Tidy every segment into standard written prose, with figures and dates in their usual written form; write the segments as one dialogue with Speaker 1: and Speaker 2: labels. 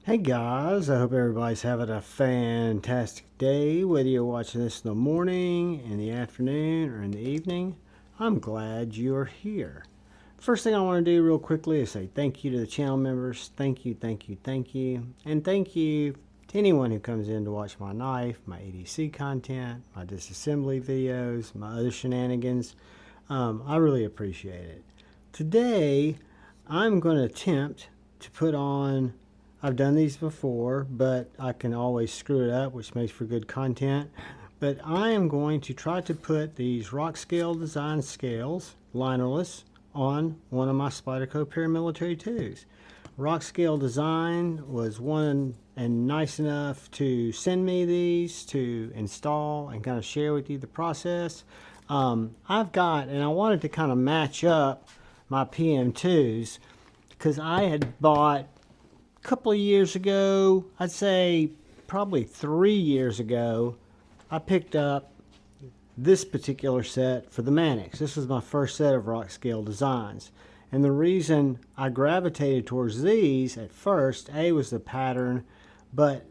Speaker 1: Hey guys, I hope everybody's having a fantastic day, whether you're watching this in the morning, in the afternoon, or in the evening. I'm glad you're here. First thing I want to do real quickly is say thank you to the channel members. Thank you, thank you, thank you. And thank you to anyone who comes in to watch my knife, my ADC content, my disassembly videos, my other shenanigans. I really appreciate it. Today, I'm going to attempt to put on, I've done these before, but I can always screw it up, which makes for good content. But I am going to try to put these rock scale design scales, linerless, on one of my Spyderco Paramilitary 2s. Rock Scale Design was one and nice enough to send me these to install and kind of share with you the process. I've got, and I wanted to kind of match up my PM2s because I had bought a couple of years ago, I'd say probably 3 years ago, I picked up this particular set for the Mannix. This was my first set of rock scale designs. And the reason I gravitated towards these at first, A, was the pattern, but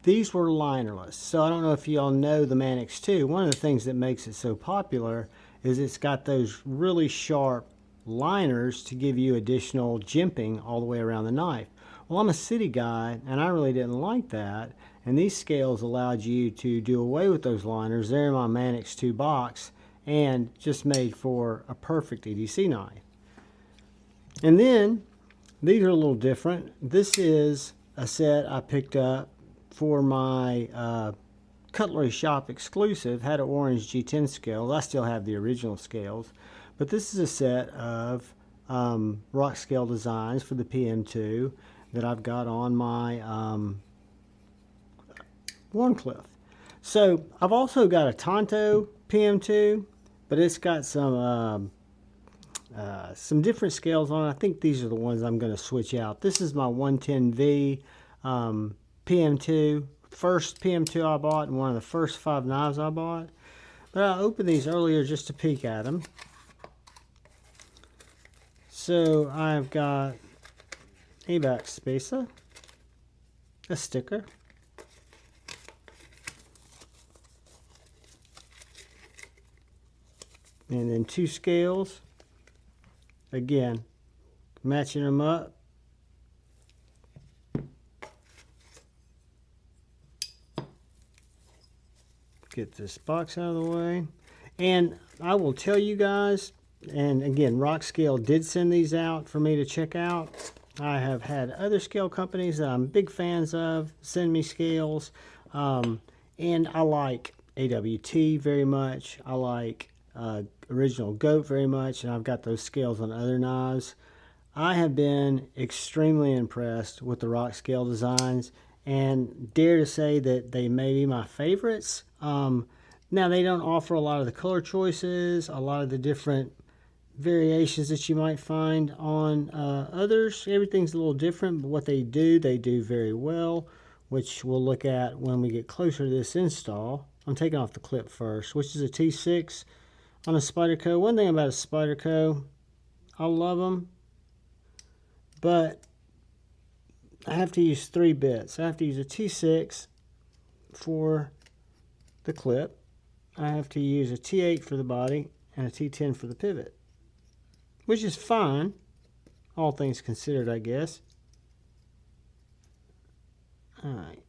Speaker 1: these were linerless. So I don't know if you all know the Mannix 2. One of the things that makes it so popular is it's got those really sharp liners to give you additional jimping all the way around the knife. Well, I'm a city guy, and I really didn't like that. And these scales allowed you to do away with those liners. They're in my Mannix 2 box and just made for a perfect EDC knife. And then, these are a little different. This is a set I picked up for my Cutlery Shop exclusive. Had an orange G10 scale. I still have the original scales. But this is a set of rock scale designs for the PM2 that I've got on my Warncliffe. So I've also got a Tonto PM2, but it's got some different scales on it. I think these are the ones I'm going to switch out. This is my 110V PM2, first PM2 I bought and one of the first 5 knives I bought. But I opened these earlier just to peek at them. So I've got a back spacer, a sticker, and then 2 scales. Again, matching them up. Get this box out of the way. And I will tell you guys, and again, Rock Scale did send these out for me to check out. I have had other scale companies that I'm big fans of send me scales. And I like AWT very much. I like Original Goat very much. And I've got those scales on other knives. I have been extremely impressed with the Rock Scale designs and dare to say that they may be my favorites. Now, they don't offer a lot of the color choices, a lot of the different variations that you might find on others. Everything's a little different, but what they do very well, which we'll look at when we get closer to this install. I'm taking off the clip first, which is a T6 on a Spyderco. One thing about a Spyderco, I love them, but I have to use 3 bits. I have to use a T6 for the clip. I have to use a T8 for the body and a T10 for the pivot, which is fine, all things considered, I guess. All right.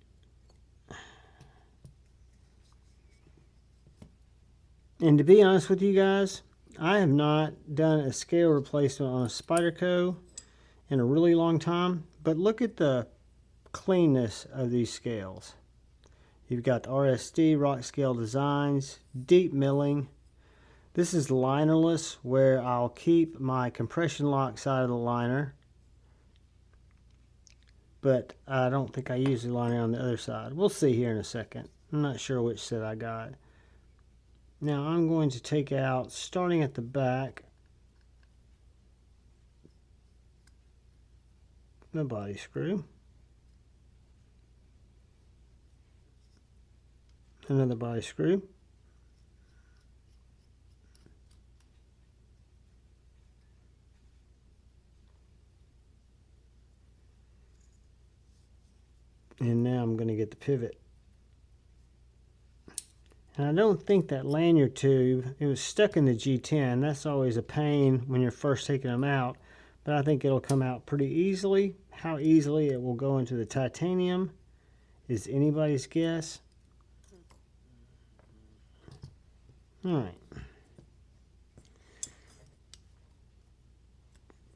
Speaker 1: And to be honest with you guys, I have not done a scale replacement on a Spyderco in a really long time, but look at the cleanness of these scales. You've got the RSD, Rock Scale Designs, deep milling. This is linerless, where I'll keep my compression lock side of the liner, but I don't think I use the liner on the other side. We'll see here in a second. I'm not sure which set I got. Now I'm going to take out, starting at the back, the body screw. Another body screw. pivot. And I don't think that lanyard tube, it was stuck in the G10. That's always a pain when you're first taking them out. But I think it'll come out pretty easily. How easily it will go into the titanium is anybody's guess. Alright.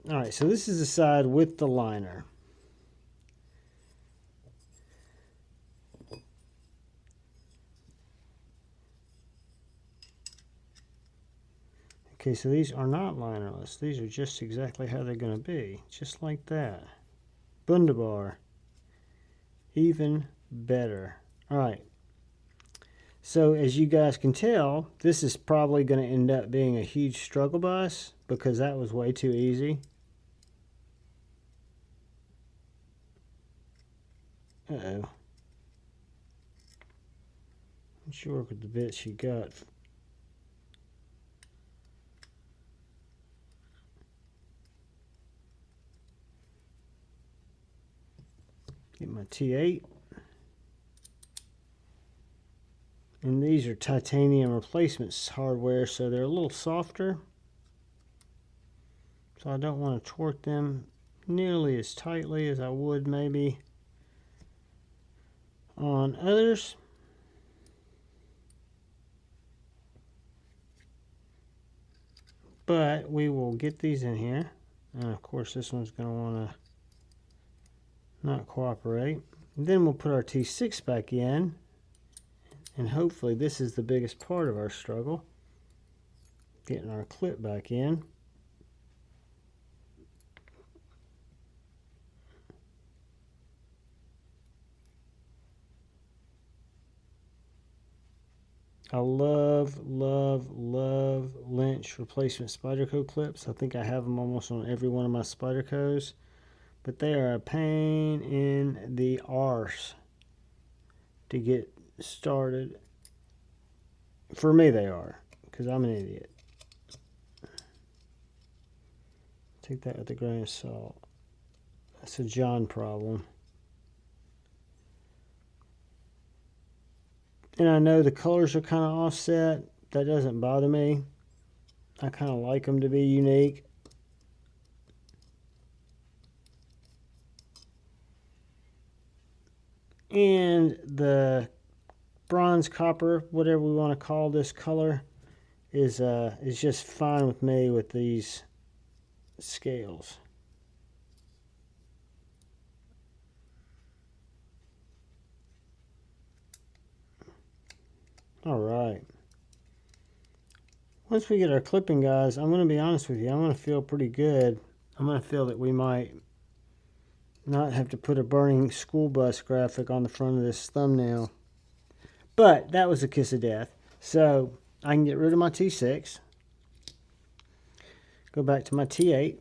Speaker 1: Alright, so this is the side with the liner. Okay, so these are not linerless. These are just exactly how they're going to be. Just like that. Wunderbar. Even better. Alright. So as you guys can tell, this is probably going to end up being a huge struggle bus because that was way too easy. Uh-oh. Let's work with the bits you got. Get my T8. And these are titanium replacements hardware, so they're a little softer. So I don't want to torque them nearly as tightly as I would maybe on others. But we will get these in here. And of course this one's going to want to not cooperate. And then we'll put our T6 back in. And hopefully this is the biggest part of our struggle. Getting our clip back in. I love, love, love Lynch replacement Spyderco clips. I think I have them almost on every one of my Spydercos. But they are a pain in the arse to get started. For me they are, because I'm an idiot. Take that with a grain of salt. That's a John problem. And I know the colors are kind of offset. That doesn't bother me. I kind of like them to be unique. And the bronze copper, whatever we want to call this color, is just fine with me with these scales. All right. Once we get our clipping, guys, I'm going to be honest with you. I'm going to feel pretty good. I'm going to feel that we might not have to put a burning school bus graphic on the front of this thumbnail. But that was a kiss of death. So I can get rid of my T6. Go back to my T8.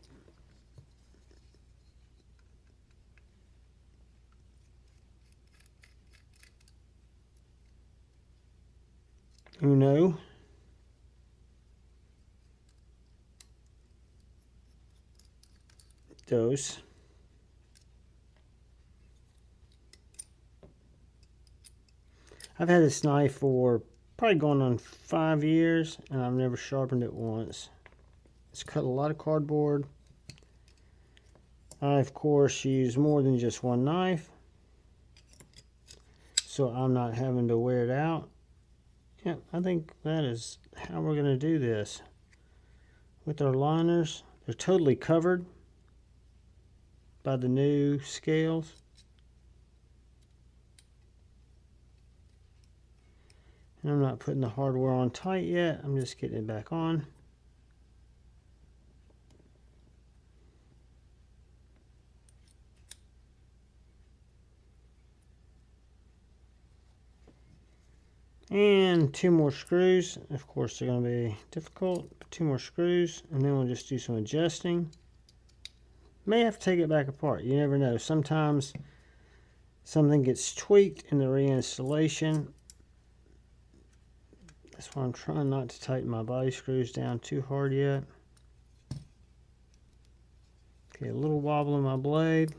Speaker 1: Uno. Dos. I've had this knife for probably going on 5 years, and I've never sharpened it once. It's cut a lot of cardboard. I, of course, use more than just one knife, so I'm not having to wear it out. Yeah, I think that is how we're going to do this. With our liners, they're totally covered by the new scales. And I'm not putting the hardware on tight yet. I'm just getting it back on. And 2 more screws. Of course, they're going to be difficult. 2 more screws, and then we'll just do some adjusting. May have to take it back apart. You never know. Sometimes something gets tweaked in the reinstallation. That's why I'm trying not to tighten my body screws down too hard yet. Okay, a little wobble in my blade.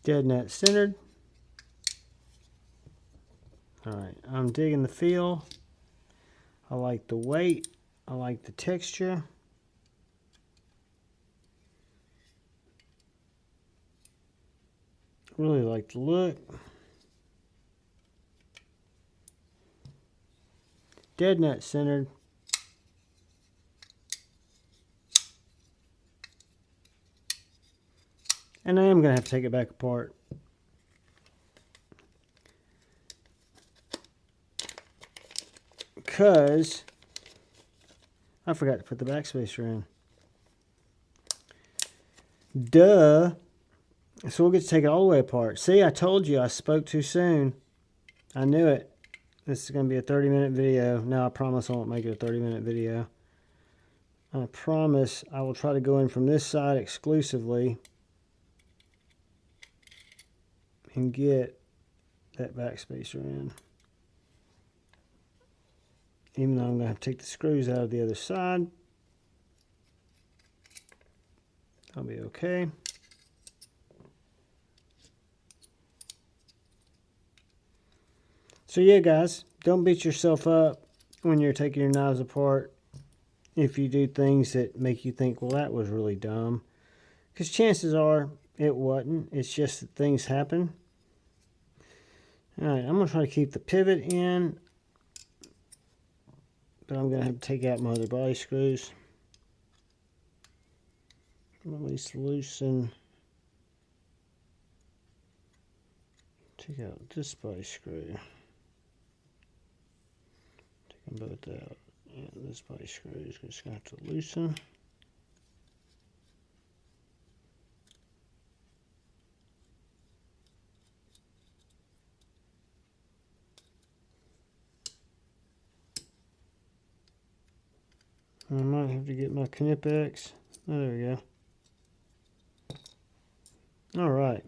Speaker 1: Dead net centered. Alright, I'm digging the feel. I like the weight. I like the texture. Really like the look. Dead net centered. And I am going to have to take it back apart. Because I forgot to put the backspacer in. Duh. So we'll get to take it all the way apart. See, I told you I spoke too soon. I knew it. This is going to be a 30-minute video. No, I promise I won't make it a 30-minute video. I promise I will try to go in from this side exclusively and get that backspacer in. Even though I'm going to have to take the screws out of the other side. I'll be okay. So yeah, guys, don't beat yourself up when you're taking your knives apart if you do things that make you think, well, that was really dumb. Because chances are it wasn't. It's just that things happen. Alright, I'm going to try to keep the pivot in, but I'm going to have to take out my other body screws. At least loosen. Take out this body screw. Take them both out. And this body screw is just going to have to loosen. I might have to get my Knipex. Oh, there we go. Alright.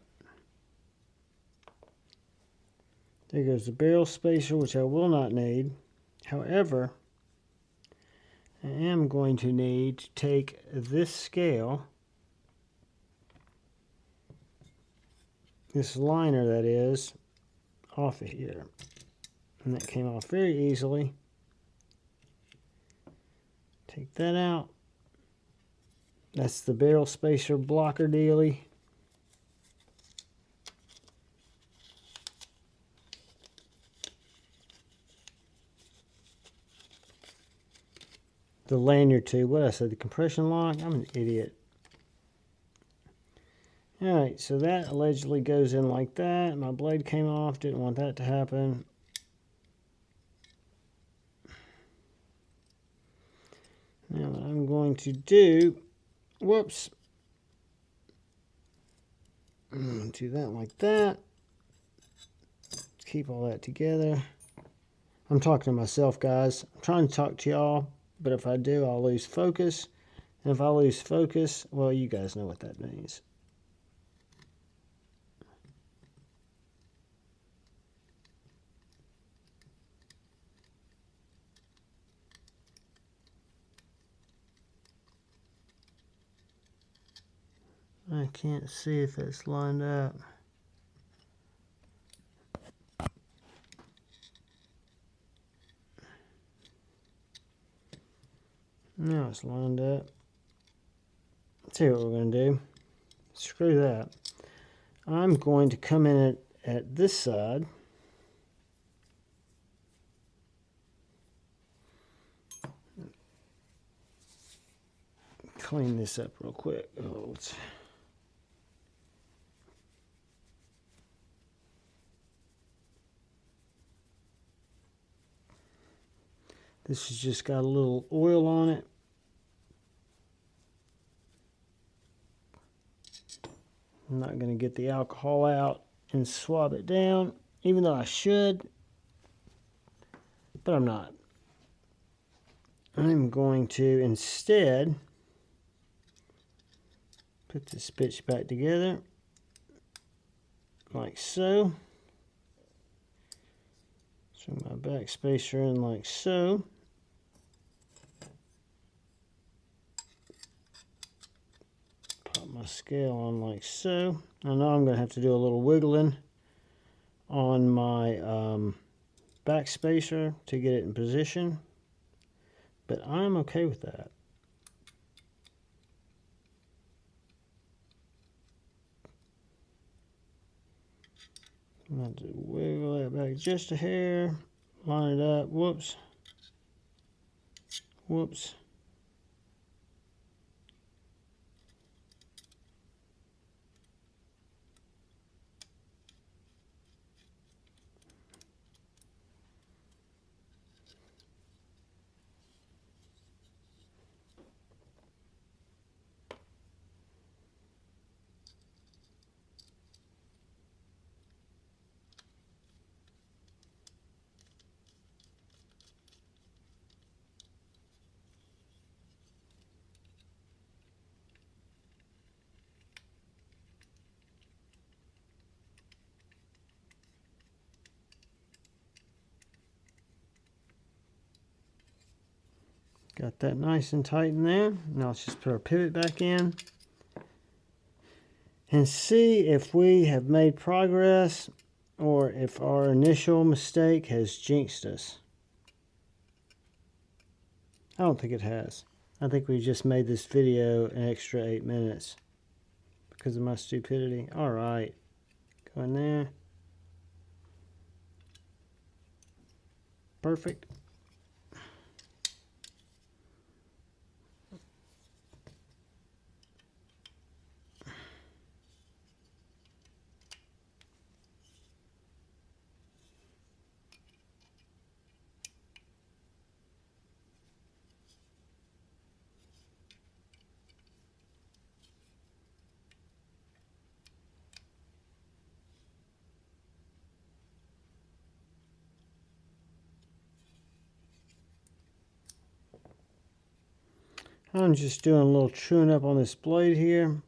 Speaker 1: There goes the barrel spacer, which I will not need. However, I am going to need to take this scale, this liner that is, off of here. And that came off very easily. Take that out. That's the barrel spacer blocker dealie. The lanyard tube, what I said, the compression lock, I'm an idiot. Alright, so that allegedly goes in like that. My blade came off, didn't want that to happen. Now what I'm going to do, whoops. Do that like that. Keep all that together. I'm talking to myself, guys. I'm trying to talk to y'all, but if I do, I'll lose focus. And if I lose focus, well, you guys know what that means. I can't see if it's lined up. Now it's lined up. Let's see what we're going to do. Screw that. I'm going to come in at this side. Clean this up real quick. Oh, this has just got a little oil on it. I'm not going to get the alcohol out and swab it down, even though I should, but I'm not. I'm going to instead put this bitch back together like so. So my back spacer in like so. Pop my scale on like so. I know I'm going to have to do a little wiggling on my back spacer to get it in position, but I'm okay with that. I'm going to wiggle that back just a hair, line it up, whoops, whoops. Got that nice and tight in there. Now let's just put our pivot back in and see if we have made progress or if our initial mistake has jinxed us. I don't think it has. I think we just made this video an extra 8 minutes because of my stupidity. All right, go in there. Perfect. I'm just doing a little truing up on this blade here.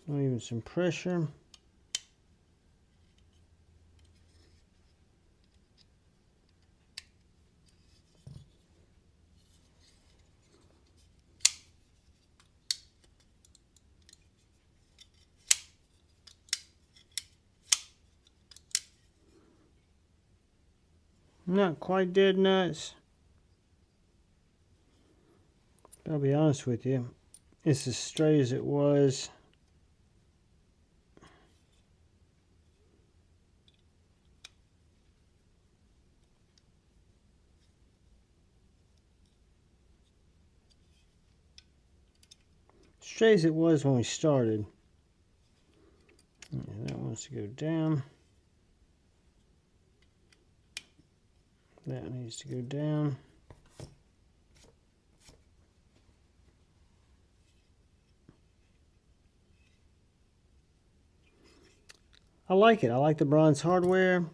Speaker 1: Leaving some pressure. Not quite dead nuts. I'll be honest with you, it's as straight as it was. Straight as it was when we started. Yeah, that wants to go down. That needs to go down. I like it. I like the bronze hardware.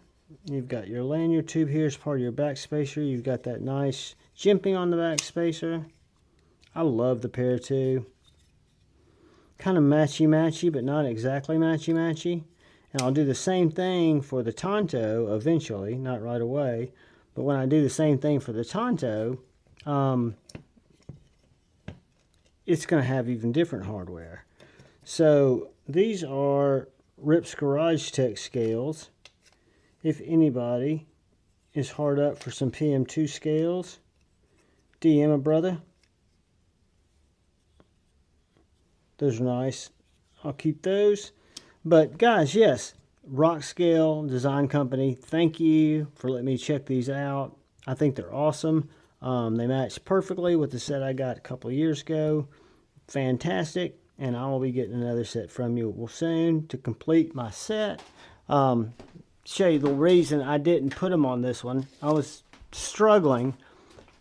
Speaker 1: You've got your lanyard tube here as part of your back spacer. You've got that nice jimping on the back spacer. I love the pair too. Kind of matchy-matchy, but not exactly matchy-matchy. And I'll do the same thing for the Tonto eventually, not right away. But when I do the same thing for the Tonto, it's going to have even different hardware. So these are Rip's Garage Tech scales. If anybody is hard up for some PM2 scales, DM a brother. Those are nice. I'll keep those. But guys, yes, Rock Scale Design Company, thank you for letting me check these out. I think they're awesome. They match perfectly with the set I got a couple of years ago. Fantastic. And I will be getting another set from you soon to complete my set. Show you the reason I didn't put them on this one. I was struggling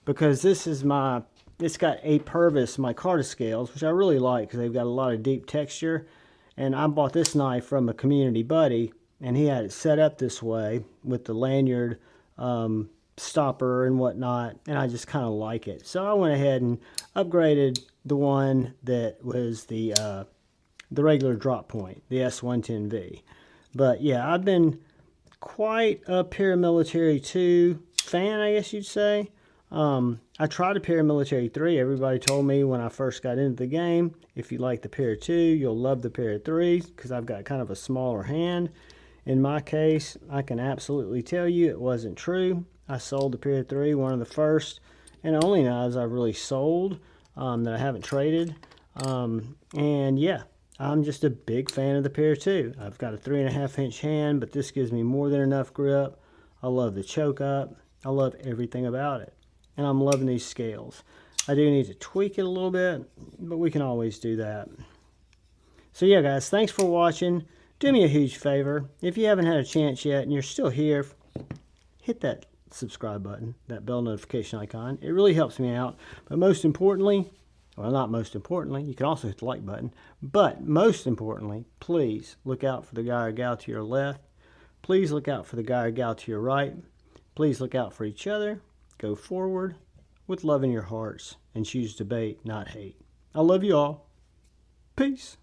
Speaker 1: because this is it's got A Purvis Micarta scales, which I really like because they've got a lot of deep texture. And I bought this knife from a community buddy, and he had it set up this way with the lanyard stopper and whatnot, and I just kind of like it. So I went ahead and upgraded the one that was the regular drop point, the S110V. But yeah, I've been quite a Paramilitary 2 fan, I guess you'd say. I tried a Paramilitary 3. Everybody told me when I first got into the game, if you like the Para 2, you'll love the Para 3 because I've got kind of a smaller hand. In my case, I can absolutely tell you it wasn't true. I sold the Para 3, one of the first and only knives I've really sold that I haven't traded. And yeah, I'm just a big fan of the Para 2. I've got a 3.5-inch hand, but this gives me more than enough grip. I love the choke up. I love everything about it. And I'm loving these scales. I do need to tweak it a little bit, but we can always do that. So yeah, guys, thanks for watching. Do me a huge favor. If you haven't had a chance yet and you're still here, hit that subscribe button, that bell notification icon. It really helps me out. But most importantly, well, not most importantly, you can also hit the like button. But most importantly, please look out for the guy or gal to your left. Please look out for the guy or gal to your right. Please look out for each other. Go forward with love in your hearts and choose debate, not hate. I love you all. Peace.